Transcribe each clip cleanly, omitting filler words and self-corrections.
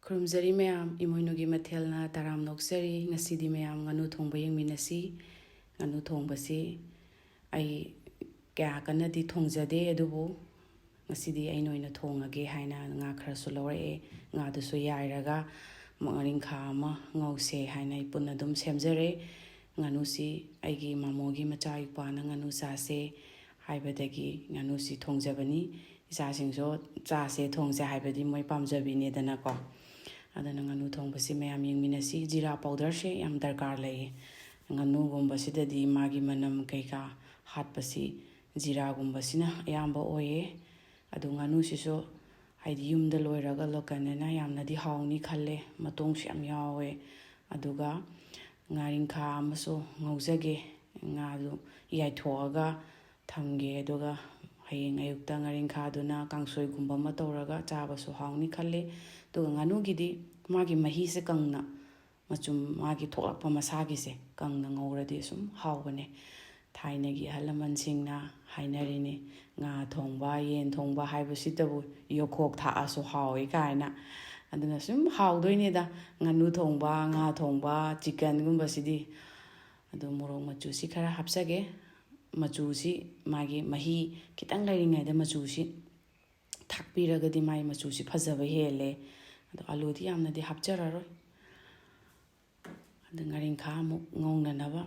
ꯈꯨꯔꯨꯝꯖꯔꯤ ꯃꯌꯥꯝ ꯏꯃꯣꯏꯅꯨꯒꯤ ꯃꯊꯦꯜꯅ ꯇꯔꯥꯝ ꯅꯣꯛꯆꯔꯤ. ꯉꯁꯤꯗꯤ ꯃꯌꯥꯝ ꯉꯥꯅꯨ ꯊꯣꯡꯕ ꯌꯦꯡꯃꯤꯟꯅꯁꯤ. ꯉꯥꯅꯨ ꯊꯣꯡꯕꯁꯤ ꯑꯩ ꯀꯌꯥ ꯀꯟꯅꯗꯤ ꯊꯣꯡꯖꯗꯦ, ꯑꯗꯨꯕꯨ ꯉꯁꯤꯗꯤ ꯑꯩꯅ ꯑꯣꯏꯅ ꯊꯣꯡꯉꯒꯦ ꯍꯥꯏꯅ ꯉꯥ ꯈꯔꯁꯨ ꯂꯧꯔꯛꯑꯦ. ꯉꯥꯗꯨꯁꯨ ꯌꯥꯏꯔꯒ ꯉꯥꯔꯤꯡꯈꯥ ꯑꯃ ꯉꯧꯁꯦ ꯍꯥꯏꯅ ꯑꯩ ꯄꯨꯟꯅ ꯑꯗꯨꯝ ꯁꯦꯝꯖꯔꯦ. ꯉꯥꯅꯨꯁꯤ ꯑꯩꯒꯤ ꯃꯃꯣꯒꯤ ꯃꯆꯥ ꯏꯄꯥꯅ ꯉꯥꯅꯨ ꯆꯥꯁꯦ ꯍꯥꯏꯕꯗꯒꯤ ꯉꯥꯅꯨꯁꯤ ꯊꯣꯡꯖꯕꯅꯤ. ꯏꯆꯥꯁꯤꯡꯁꯨ ꯆꯥꯁꯦ ꯊꯣꯡꯁꯦ ꯍꯥꯏꯕꯗꯤ ꯃꯣꯏ ꯄꯥꯝꯖꯕꯤꯅꯦꯗꯅꯀꯣ. ꯑꯗꯨꯅ ꯉꯥꯅꯨ ꯊꯣꯡꯕꯁꯤ ꯃꯌꯥꯝ ꯌꯦꯡꯃꯤꯟꯅꯁꯤ. ꯖꯤꯔꯥ ꯄꯥꯎꯗꯔꯁꯦ ꯌꯥꯝ ꯗꯔꯀꯥꯔ ꯂꯩꯌꯦ. ꯉꯥꯅꯨꯒꯨꯝꯕꯁꯤꯗꯗꯤ ꯃꯥꯒꯤ ꯃꯅꯝ ꯀꯩꯀꯥ ꯍꯥꯠꯄꯁꯤ ꯖꯤꯔꯥꯒꯨꯝꯕꯁꯤꯅ ꯑꯌꯥꯝꯕ ꯑꯣꯏꯌꯦ. ꯑꯗꯨ ꯉꯥꯅꯨꯁꯤꯁꯨ ꯍꯥꯏꯗꯤ ꯌꯨꯝꯗ ꯂꯣꯏꯔꯒ ꯂꯣꯀꯦꯜꯅꯤꯅ ꯌꯥꯝꯅꯗꯤ ꯍꯥꯎꯅꯤ ꯈꯜꯂꯦ. ꯃꯇꯣꯡꯁꯨ ꯌꯥꯝ ꯌꯥꯎꯋꯦ. ꯑꯗꯨꯒ ꯉꯥꯔꯤꯡꯈꯥ ꯑꯃꯁꯨ ꯉꯧꯖꯒꯦ. ꯉꯥꯗꯨ ꯌꯥꯏꯊꯣꯛꯑꯒ ꯊꯝꯒꯦ. ꯑꯗꯨꯒ ꯍꯌꯦꯡ ꯑꯌꯨꯛꯇ ꯉꯥꯔꯤꯡꯈꯥꯗꯨꯅ ꯀꯥꯡꯁꯣꯏꯒꯨꯝꯕ ꯑꯃ ꯇꯧꯔꯒ ꯆꯥꯕꯁꯨ ꯍꯥꯎꯅꯤ ꯈꯜꯂꯦ. ꯑꯗꯨꯒ ꯉꯥꯅꯨꯒꯤꯗꯤ ꯃꯥꯒꯤ ꯃꯍꯤꯁꯦ ꯀꯪꯅ ꯃꯆꯨꯝ ꯃꯥꯒꯤ ꯊꯣꯛꯂꯛꯄ ꯃꯁꯥꯒꯤꯁꯦ ꯀꯪꯅ ꯉꯧꯔꯗꯤ ꯁꯨꯝ ꯍꯥꯎꯕꯅꯦ. ꯊꯥꯏꯅꯒꯤ ꯑꯍꯜ ꯂꯃꯟꯁꯤꯡꯅ ꯍꯥꯏꯅꯔꯤꯅꯤ, ꯉꯥ ꯊꯣꯡꯕ ꯌꯦꯟ ꯊꯣꯡꯕ ꯍꯥꯏꯕꯁꯤꯇꯕꯨ ꯌꯣꯈꯣꯛ ꯊꯥꯛꯑꯁꯨ ꯍꯥꯎꯏ ꯀꯥꯏꯅ. ꯑꯗꯨꯅ ꯁꯨꯝ ꯍꯥꯎꯗꯣꯏꯅꯦꯗ ꯉꯥꯅꯨ ꯊꯣꯡꯕ, ꯉꯥ ꯊꯣꯡꯕ, ꯆꯤꯛꯀꯟꯒꯨꯝꯕꯁꯤꯗꯤ. ꯑꯗꯨ ꯃꯣꯔꯣꯛ ꯃꯆꯨꯁꯤ ꯈꯔ ꯍꯥꯞꯆꯒꯦ. ꯃꯆꯨꯁꯤ ꯃꯥꯒꯤ ꯃꯍꯤ ꯈꯤꯇꯪ ꯂꯩꯔꯤꯉꯩꯗ ꯃꯆꯨꯁꯤ ꯊꯥꯛꯄꯤꯔꯒꯗꯤ ꯃꯥꯒꯤ ꯃꯆꯨꯁꯤ ꯐꯖꯕ ꯍꯦꯜꯂꯦ. ꯑꯗꯣ ꯑꯂꯨꯗꯤ ꯌꯥꯝꯅꯗꯤ ꯍꯥꯞꯆꯔꯔꯣꯏ. ꯑꯗ ꯉꯥꯔꯤꯡꯈꯥ ꯑꯃꯨꯛ ꯉꯧꯅꯅꯕ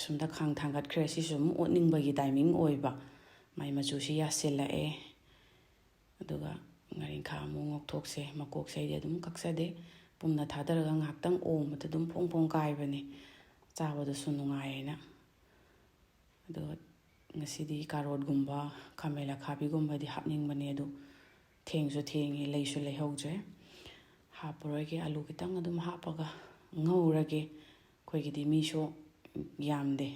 ꯁꯨꯝꯗ ꯈꯥꯡ ꯊꯥꯡꯒꯠꯈ꯭ꯔꯦ. ꯁꯤꯁꯨ ꯑꯃꯨꯛ ꯑꯣꯠꯅꯤꯡꯕꯒꯤ ꯇꯥꯏꯃꯤꯡ ꯑꯣꯏꯕ. ꯃꯥꯏ ꯃꯆꯨꯁꯤ ꯌꯥꯁꯤꯜꯂꯛꯑꯦ. ꯑꯗꯨꯒ ꯉꯥꯔꯤꯡꯈꯥ ꯑꯃꯨꯛ ꯉꯧꯊꯣꯛꯁꯦ. ꯃꯀꯣꯛꯁꯦ ꯑꯩꯗꯤ ꯑꯗꯨꯝ ꯀꯛꯆꯗꯦ. ꯄꯨꯝꯅ ꯊꯥꯗꯔꯒ ꯉꯥꯏꯍꯥꯛꯇꯪ ꯑꯣꯝꯕꯗ ꯑꯗꯨꯝ ꯐꯣꯡ ꯐꯣꯡ ꯀꯥꯏꯕꯅꯦ. ꯆꯥꯕꯗꯁꯨ ꯅꯨꯡꯉꯥꯏꯌꯦꯅ. ꯑꯗꯨꯒ ꯉꯁꯤꯗꯤ ꯀꯥꯔꯣꯠꯒꯨꯝꯕ, ꯈꯥꯃꯦꯟ ꯑꯈꯥꯕꯤꯒꯨꯝꯕꯗꯤ ꯍꯥꯞꯅꯤꯡꯕꯅꯦ, ꯑꯗꯨ ꯊꯦꯡꯁꯨ ꯊꯦꯡꯉꯦ, ꯂꯩꯁꯨ ꯂꯩꯍꯧꯗ꯭ꯔꯦ. ꯍꯥꯞꯄꯔꯣꯏꯒꯦ. ꯑꯂꯨ ꯈꯤꯇꯪ ꯑꯗꯨꯝ ꯍꯥꯞꯄꯒ ꯉꯧꯔꯒꯦ. ꯑꯩꯈꯣꯏꯒꯤꯗꯤ ꯃꯤꯁꯨ ꯌꯥꯝꯗꯦ.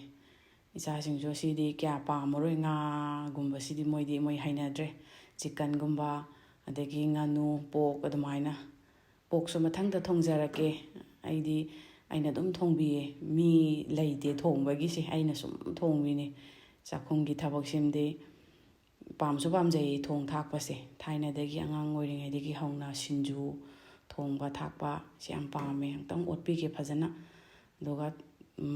ꯏꯆꯥꯁꯤꯡꯁꯨ ꯁꯤꯗꯤ ꯀꯌꯥ ꯄꯥꯝꯃꯔꯣꯏ. ꯉꯥꯒꯨꯝꯕꯁꯤꯗꯤ ꯃꯣꯏ ꯍꯩꯅꯗ꯭ꯔꯦ. ꯆꯤꯛꯀꯟꯒꯨꯝꯕ ꯑꯗꯒꯤ ꯉꯥꯅꯨ, ꯄꯣꯛ ꯑꯗꯨꯃꯥꯏꯅ. ꯄꯣꯛꯁꯨ ꯃꯊꯪꯗ ꯊꯣꯡꯖꯔꯛꯀꯦ. ꯑꯩꯅ ꯑꯗꯨꯝ ꯊꯣꯡꯕꯤꯌꯦ. ꯃꯤ ꯂꯩꯇꯦ ꯊꯣꯡꯕꯒꯤꯁꯦ, ꯑꯩꯅ ꯁꯨꯝ ꯊꯣꯡꯕꯤꯅꯦ. ꯆꯥꯛꯈꯨꯝꯒꯤ ꯊꯕꯛꯁꯤꯃꯗꯤ ꯄꯥꯝꯁꯨ ꯄꯥꯝꯖꯩꯌꯦ ꯊꯣꯡ ꯊꯥꯛꯄꯁꯦ. ꯊꯥꯏꯅꯗꯒꯤ ꯑꯉꯥꯡ ꯑꯣꯏꯔꯤꯉꯩꯗꯒꯤ ꯍꯧꯅ ꯁꯤꯡꯖꯨ ꯊꯣꯡꯕ ꯊꯥꯛꯄ ꯁꯤ ꯌꯥꯝ ꯄꯥꯝꯃꯦ. ꯑꯃꯨꯛꯇꯪ ꯑꯣꯠꯄꯤꯒꯦ ꯐꯖꯅ. ꯑꯗꯨꯒ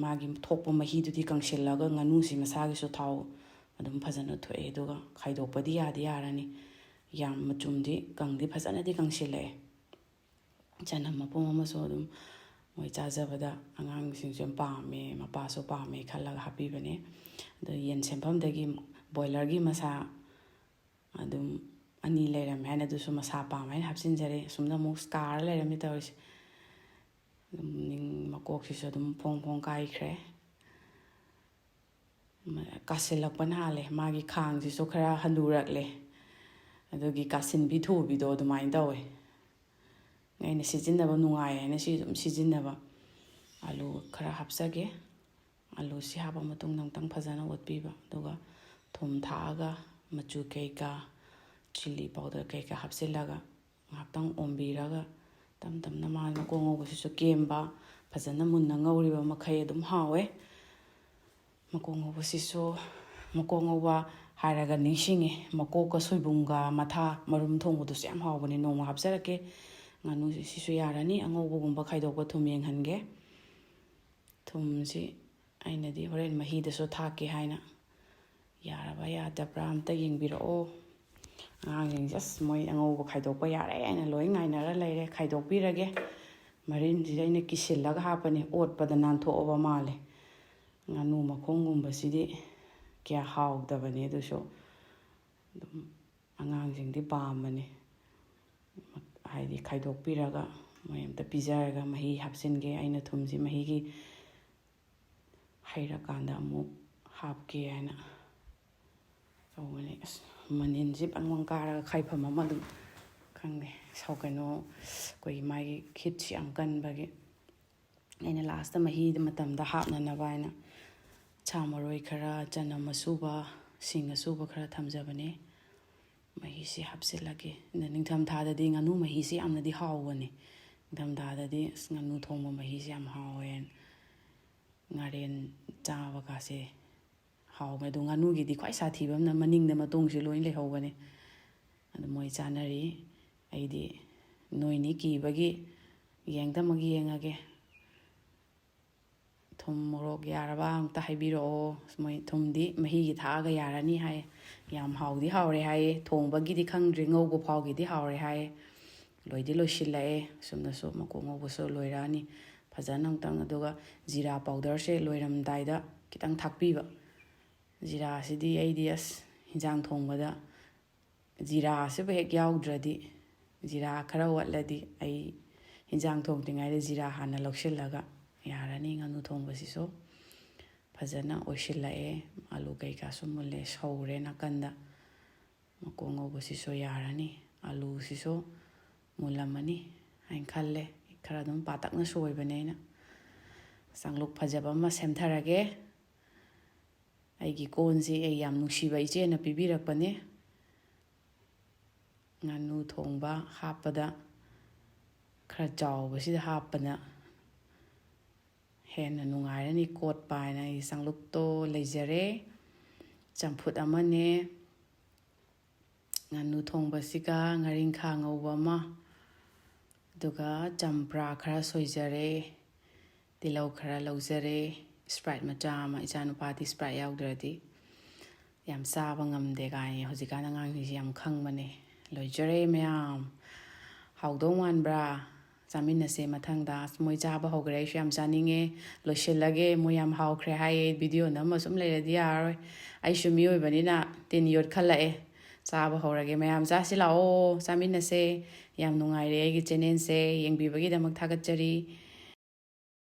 ꯃꯥꯒꯤ ꯊꯣꯛꯄ ꯃꯍꯤꯗꯨꯗꯤ ꯀꯪꯁꯤꯜꯂꯒ ꯉꯥꯅꯨꯁꯤ ꯃꯁꯥꯒꯤꯁꯨ ꯊꯥꯎ ꯑꯗꯨꯝ ꯐꯖꯅ ꯊꯣꯛꯑꯦ. ꯑꯗꯨꯒ ꯈꯥꯏꯗꯣꯛꯄꯗꯤ ꯌꯥꯔꯅꯤ. ꯌꯥꯝ ꯃꯆꯨꯝꯗꯤ ꯐꯖꯅꯗꯤ ꯀꯪꯁꯤꯜꯂꯛꯑꯦ. ꯆꯅꯝ ꯃꯄꯨꯝ ꯑꯃꯁꯨ ꯑꯗꯨꯝ ꯃꯣꯏ ꯆꯥꯖꯕꯗ ꯑꯉꯥꯡꯁꯤꯡꯁꯨ ꯌꯥꯝ ꯄꯥꯝꯃꯦ, ꯃꯄꯥꯁꯨ ꯄꯥꯝꯃꯦ ꯈꯜꯂꯒ ꯍꯥꯞꯄꯤꯕꯅꯦ. ꯑꯗꯣ ꯌꯦꯟ ꯁꯦꯝꯐꯝꯗꯒꯤ ꯕꯣꯏꯂꯔꯒꯤ ꯃꯁꯥ ꯑꯗꯨꯝ 2 ꯂꯩꯔꯝꯃꯦ ꯍꯥꯏꯅ ꯑꯗꯨꯁꯨ ꯃꯁꯥ ꯄꯥꯝꯃꯦ ꯍꯥꯏꯅ ꯍꯥꯞꯆꯤꯟꯖꯔꯦ. ꯑꯁꯨꯝꯅ ꯑꯃꯨꯛ ꯀꯥꯔ ꯂꯩꯔꯝꯃꯦ ꯇꯧꯔꯤꯁꯦ. ꯃꯀꯣꯛꯁꯤꯁꯨ ꯑꯗꯨꯝ ꯐꯣꯡ ꯐꯣꯡ ꯀꯥꯏꯈ꯭ꯔꯦ. ꯀꯥꯁꯤꯜꯂꯛꯄꯅ ꯍꯥꯜꯂꯦ. ꯃꯥꯒꯤ ꯈꯥꯡꯁꯤꯁꯨ ꯈꯔ ꯍꯟꯅꯨꯔꯛꯂꯦ. ꯑꯗꯨꯒꯤ ꯀꯥꯁꯤꯟꯕꯤ ꯊꯨꯕꯤꯗꯣ ꯑꯗꯨꯃꯥꯏꯅ ꯇꯧꯋꯦ. ꯑꯩꯅ ꯁꯤꯖꯤꯟꯅꯕ ꯅꯨꯡꯉꯥꯏ ꯍꯥꯏꯅ ꯁꯤ ꯑꯗꯨꯝ ꯁꯤꯖꯤꯟꯅꯕ. ꯑꯂꯨ ꯈꯔ ꯍꯥꯞꯆꯒꯦ. ꯑꯂꯨꯁꯤ ꯍꯥꯞꯄ ꯃꯇꯨꯡꯗ ꯑꯃꯨꯛꯇꯪ ꯐꯖꯅ ꯑꯣꯠꯄꯤꯕ. ꯑꯗꯨꯒ ꯊꯨꯝ ꯊꯥꯛꯑꯒ ꯃꯆꯨ ꯀꯩꯀꯥ, ꯆꯤꯂꯤ ꯄꯥꯎꯗꯔ ꯀꯩꯀꯥ ꯍꯥꯞꯆꯤꯜꯂꯒ ꯉꯥꯏꯍꯥꯛꯇꯪ ꯑꯣꯝꯕꯤꯔꯒ ꯇꯞ ꯇꯞꯅ ꯃꯥꯒꯤ ꯃꯀꯣꯛ ꯉꯧꯕꯁꯤꯁꯨ ꯀꯦꯝꯕ. ꯐꯖꯅ ꯃꯨꯟꯅ ꯉꯧꯔꯤꯕ ꯃꯈꯩ ꯑꯗꯨꯝ ꯍꯥꯎꯋꯦ. ꯃꯀꯣꯛ ꯉꯧꯕꯁꯤꯁꯨ, ꯃꯀꯣꯛ ꯉꯧꯕ ꯍꯥꯏꯔꯒ ꯅꯤꯡꯁꯤꯡꯉꯦ. ꯃꯀꯣꯛꯀ ꯁꯣꯏꯕꯨꯝꯒ ꯃꯊꯥ ꯃꯔꯨꯝ ꯊꯣꯡꯕꯗꯨꯁꯨ ꯌꯥꯝ ꯍꯥꯎꯕꯅꯦ. ꯅꯣꯡꯃ ꯍꯥꯞꯆꯔꯛꯀꯦ. ꯉꯥꯅꯨꯁꯤ ꯁꯤꯁꯨ ꯌꯥꯔꯅꯤ. ꯑꯉꯧꯕꯒꯨꯝꯕ ꯈꯥꯏꯗꯣꯛꯄ ꯊꯨꯝ ꯌꯦꯡꯍꯟꯒꯦ. ꯊꯨꯝꯁꯤ ꯑꯩꯅꯗꯤ ꯍꯣꯔꯦꯟ ꯃꯍꯤꯗꯁꯨ ꯊꯥꯛꯀꯦ ꯍꯥꯏꯅ. ꯌꯥꯔꯕ ꯌꯥꯗꯕ꯭ꯔꯥ ꯑꯝꯇ ꯌꯦꯡꯕꯤꯔꯛꯑꯣ. ꯑꯉꯥꯡꯁꯤꯡꯁꯦ ꯑꯁ ꯃꯣꯏ ꯑꯉꯧꯕ ꯈꯥꯏꯗꯣꯛꯄ ꯌꯥꯔꯦ ꯍꯥꯏꯅ ꯂꯣꯏ ꯉꯥꯏꯅꯔ ꯂꯩꯔꯦ. ꯈꯥꯏꯗꯣꯛꯄꯤꯔꯒꯦ. ꯃꯔꯤꯟꯁꯤꯗ ꯑꯩꯅ ꯀꯤꯁꯤꯜꯂꯒ ꯍꯥꯞꯄꯅꯤ. ꯑꯣꯠꯄꯗ ꯅꯥꯟꯊꯣꯛꯑꯕ ꯃꯥꯜꯂꯦ. ꯉꯥꯅꯨ ꯃꯈꯣꯡꯒꯨꯝꯕꯁꯤꯗꯤ ꯀꯌꯥ ꯍꯥꯎꯗꯕꯅꯤ. ꯑꯗꯨꯁꯨ ꯑꯗꯨꯝ ꯑꯉꯥꯡꯁꯤꯡꯗꯤ ꯄꯥꯝꯕꯅꯤ. ꯍꯥꯏꯗꯤ ꯈꯥꯏꯗꯣꯛꯄꯤꯔꯒ ꯃꯣꯏ ꯑꯝꯇ ꯄꯤꯖꯔꯒ ꯃꯍꯤ ꯍꯥꯞꯆꯤꯟꯒꯦ. ꯑꯩꯅ ꯊꯨꯝꯁꯤ ꯃꯍꯤꯒꯤ ꯍꯩꯔꯀꯥꯟꯗ ꯑꯃꯨꯛ ꯍꯥꯞꯀꯦ ꯍꯥꯏꯅ ꯇꯧꯕꯅꯤ. ꯑꯁ ꯃꯅꯤꯟꯁꯤ ꯄꯪ ꯀꯥꯔꯒ ꯈꯥꯏꯐꯝ ꯑꯃ ꯑꯗꯨꯝ ꯈꯪꯗꯦ. ꯑꯩꯈꯣꯏꯒꯤ ꯃꯥꯒꯤ ꯍꯤꯠꯁꯤ ꯌꯥꯝ ꯀꯟꯕꯒꯤ ꯑꯩꯅ ꯂꯥꯁꯇ ꯃꯍꯤꯗ ꯃꯇꯝꯗ ꯍꯥꯞꯅꯅꯕ ꯍꯥꯏꯅ ꯁꯥ ꯃꯔꯣꯏ ꯈꯔ, ꯆꯅꯝ ꯑꯁꯨꯕ, ꯁꯤꯡ ꯑꯁꯨꯕ ꯈꯔ ꯊꯝꯖꯕꯅꯦ. ꯃꯍꯤꯁꯤ ꯍꯥꯞꯆꯤꯜꯂꯒꯦ. ꯅꯤꯡꯊꯝꯊꯥꯗꯗꯤ ꯉꯥꯅꯨ ꯃꯍꯤꯁꯤ ꯌꯥꯝꯅꯗꯤ ꯍꯥꯎꯕꯅꯦ. ꯅꯤꯡꯊꯝꯊꯥꯗꯗꯤ ꯉꯥꯅꯨ ꯊꯣꯡꯕ ꯃꯍꯤꯁꯤ ꯌꯥꯝ ꯍꯥꯎꯋꯦ. ꯉꯥꯔꯦꯟ ꯆꯥꯕꯒꯁꯦ ꯍꯥꯎꯋꯦ. ꯑꯗꯣ ꯉꯥꯅꯨꯒꯤꯗꯤ ꯈ꯭ꯋꯥꯏ ꯁꯥꯊꯤꯕ ꯑꯃꯅ ꯃꯅꯤꯡꯗ ꯃꯇꯣꯡꯁꯤ ꯂꯣꯏ ꯂꯩꯍꯧꯕꯅꯦ. ꯑꯗꯨ ꯃꯣꯏ ꯆꯥꯅꯔꯤ. ꯑꯩꯗꯤ ꯅꯣꯏꯅꯤ ꯀꯤꯕꯒꯤ ꯌꯦꯡꯗꯃꯛ ꯌꯦꯡꯉꯒꯦ꯫ ꯊꯨꯝ ꯃꯣꯔꯣꯛ ꯌꯥꯔꯕ ꯑꯝꯇ ꯍꯥꯏꯕꯤꯔꯛꯑꯣ꯫ ꯃꯣꯏ ꯊꯨꯝꯗꯤ ꯃꯍꯤꯒꯤ ꯊꯥꯛꯑꯒ ꯌꯥꯔꯅꯤ ꯍꯥꯏ꯫ ꯌꯥꯝ ꯍꯥꯎꯗꯤ ꯍꯥꯎꯔꯦ ꯍꯥꯏꯌꯦ꯫ ꯊꯣꯡꯕꯒꯤꯗꯤ ꯈꯪꯗ꯭ꯔꯤ, ꯉꯧꯕ ꯐꯥꯎꯒꯤꯗꯤ ꯍꯥꯎꯔꯦ ꯍꯥꯏꯌꯦ꯫ ꯂꯣꯏꯗꯤ ꯂꯣꯏꯁꯤꯜꯂꯛꯑꯦ꯫ ꯁꯨꯝꯅꯁꯨ ꯃꯀꯣꯛ ꯉꯧꯕꯁꯨ ꯂꯣꯏꯔꯛꯑꯅꯤ ꯐꯖꯅ ꯑꯃꯨꯛꯇꯪ꯫ ꯑꯗꯨꯒ ꯖꯤꯔꯥ ꯄꯥꯎꯗꯔꯁꯦ ꯂꯣꯏꯔꯝꯗꯥꯏꯗ ꯈꯤꯇꯪ ꯊꯥꯛꯄꯤꯕ꯫ ꯖꯤꯔꯥꯁꯤꯗꯤ ꯑꯩꯗꯤ ꯍꯤꯟꯖꯥꯡ ꯊꯣꯡꯕꯗ ꯖꯤꯔꯥꯁꯤꯕꯨ ꯍꯦꯛ ꯌꯥꯎꯗ꯭ꯔꯗꯤ, ꯖꯤꯔꯥ ꯈꯔ ꯋꯥꯠꯂꯗꯤ ꯑꯩ ꯍꯤꯟꯖꯥꯡ ꯊꯣꯡꯗ꯭ꯔꯤꯉꯩꯗ ꯖꯤꯔꯥ ꯍꯥꯟꯅ ꯂꯧꯁꯤꯜꯂꯒ ꯌꯥꯔꯅꯤ ꯉꯥꯅꯨ ꯊꯣꯡꯕꯁꯤꯁꯨ꯫ ꯐꯖꯅ ꯑꯣꯏꯁꯤꯜꯂꯛꯑꯦ꯫ ꯑꯥꯂꯨ ꯀꯩꯀꯥꯁꯨ ꯃꯨꯜꯂꯦ, ꯁꯧꯔꯦ ꯅꯥꯀꯟꯗ꯫ ꯃꯀꯣꯛ ꯉꯧꯕꯁꯤꯁꯨ ꯌꯥꯔꯅꯤ꯫ ꯑꯥꯂꯨꯁꯤꯁꯨ ꯃꯨꯜꯂꯝꯃꯅꯤ ꯍꯥꯏꯅ ꯈꯜꯂꯦ꯫ ꯈꯔ ꯑꯗꯨꯝ ꯄꯥꯇꯛꯅ ꯁꯣꯏꯕꯅꯦ ꯑꯩꯅ꯫ ꯆꯥꯡꯂꯨꯛ ꯐꯖꯕ ꯑꯃ ꯁꯦꯝꯊꯔꯒꯦ꯫ ꯑꯩꯒꯤ ꯀꯣꯟꯁꯤ ꯑꯩ ꯌꯥꯝ ꯅꯨꯡꯁꯤꯕ ꯏꯆꯦꯅ ꯄꯤꯕꯤꯔꯛꯄꯅꯦ꯫ ꯉꯥꯅꯨ ꯊꯣꯡꯕ ꯍꯥꯞꯄꯗ ꯈꯔ ꯆꯥꯎꯕꯁꯤꯗ ꯍꯥꯞꯄꯅ ꯍꯦꯟꯅ ꯅꯨꯡꯉꯥꯏꯔꯅꯤ ꯀꯣꯠꯄ ꯍꯥꯏꯅ ꯑꯩ ꯆꯥꯡꯂꯨꯛꯇꯣ ꯂꯩꯖꯔꯦ꯫ ꯆꯝꯐꯨꯠ ꯑꯃꯅꯦ, ꯉꯥꯅꯨ ꯊꯣꯡꯕꯁꯤꯒ ꯉꯥꯔꯤꯡꯈꯥ ꯉꯧꯕ ꯑꯃ, ꯑꯗꯨꯒ ꯆꯝꯄ꯭ꯔꯥ ꯈꯔ ꯁꯣꯏꯖꯔꯦ, ꯇꯤꯜꯍꯧ ꯈꯔ ꯂꯧꯖꯔꯦ, ꯁ꯭ꯄ꯭ꯔꯥꯏꯠ ꯃꯆꯥ ꯑꯃ꯫ ꯏꯆꯥꯅꯨꯄꯥꯗꯤ ꯁ꯭ꯄ꯭ꯔꯥꯏꯠ ꯌꯥꯎꯗ꯭ꯔꯗꯤ ꯌꯥꯝ ꯆꯥꯕ ꯉꯝꯗꯦ ꯀꯥꯏꯅ ꯍꯧꯖꯤꯛꯀꯥꯟ ꯑꯉꯥꯡꯁꯤꯡꯁꯤ ꯌꯥꯝ ꯈꯪꯕꯅꯦ꯫ ꯂꯣꯏꯖꯔꯦ ꯃꯌꯥꯝ꯫ ꯍꯥꯎꯗꯧ ꯃꯥꯟꯕ꯭ꯔꯥ? ꯆꯥꯃꯤꯟꯅꯁꯦ ꯃꯊꯪꯗ꯫ ꯃꯣꯏ ꯆꯥꯕ ꯍꯧꯈ꯭ꯔꯦ, ꯑꯩꯁꯨ ꯌꯥꯝ ꯆꯥꯅꯤꯡꯉꯦ꯫ ꯂꯣꯏꯁꯤꯜꯂꯒꯦ, ꯃꯣꯏ ꯌꯥꯝ ꯍꯥꯎꯈ꯭ꯔꯦ ꯍꯥꯏꯌꯦ꯫ ꯚꯤꯗꯤꯑꯣ ꯅꯝꯃ ꯁꯨꯝ ꯂꯩꯔꯗꯤ ꯌꯥꯔꯔꯣꯏ꯫ ꯑꯩꯁꯨ ꯃꯤꯑꯣꯏꯕꯅꯤꯅ ꯇꯤꯟ ꯌꯣꯠꯈꯠꯂꯛꯑꯦ꯫ ꯆꯥꯕ ꯍꯧꯔꯒꯦ꯫ ꯃꯌꯥꯝ ꯆꯥꯁꯤ ꯂꯥꯛꯑꯣ, ꯆꯥꯃꯤꯟꯅꯁꯦ꯫ ꯌꯥꯝ ꯅꯨꯡꯉꯥꯏꯔꯦ ꯑꯩꯒꯤ ꯆꯦꯅꯦꯜꯁꯦ ꯌꯦꯡꯕꯤꯕꯒꯤꯗꯃꯛ ꯊꯥꯒꯠꯆꯔꯤ꯫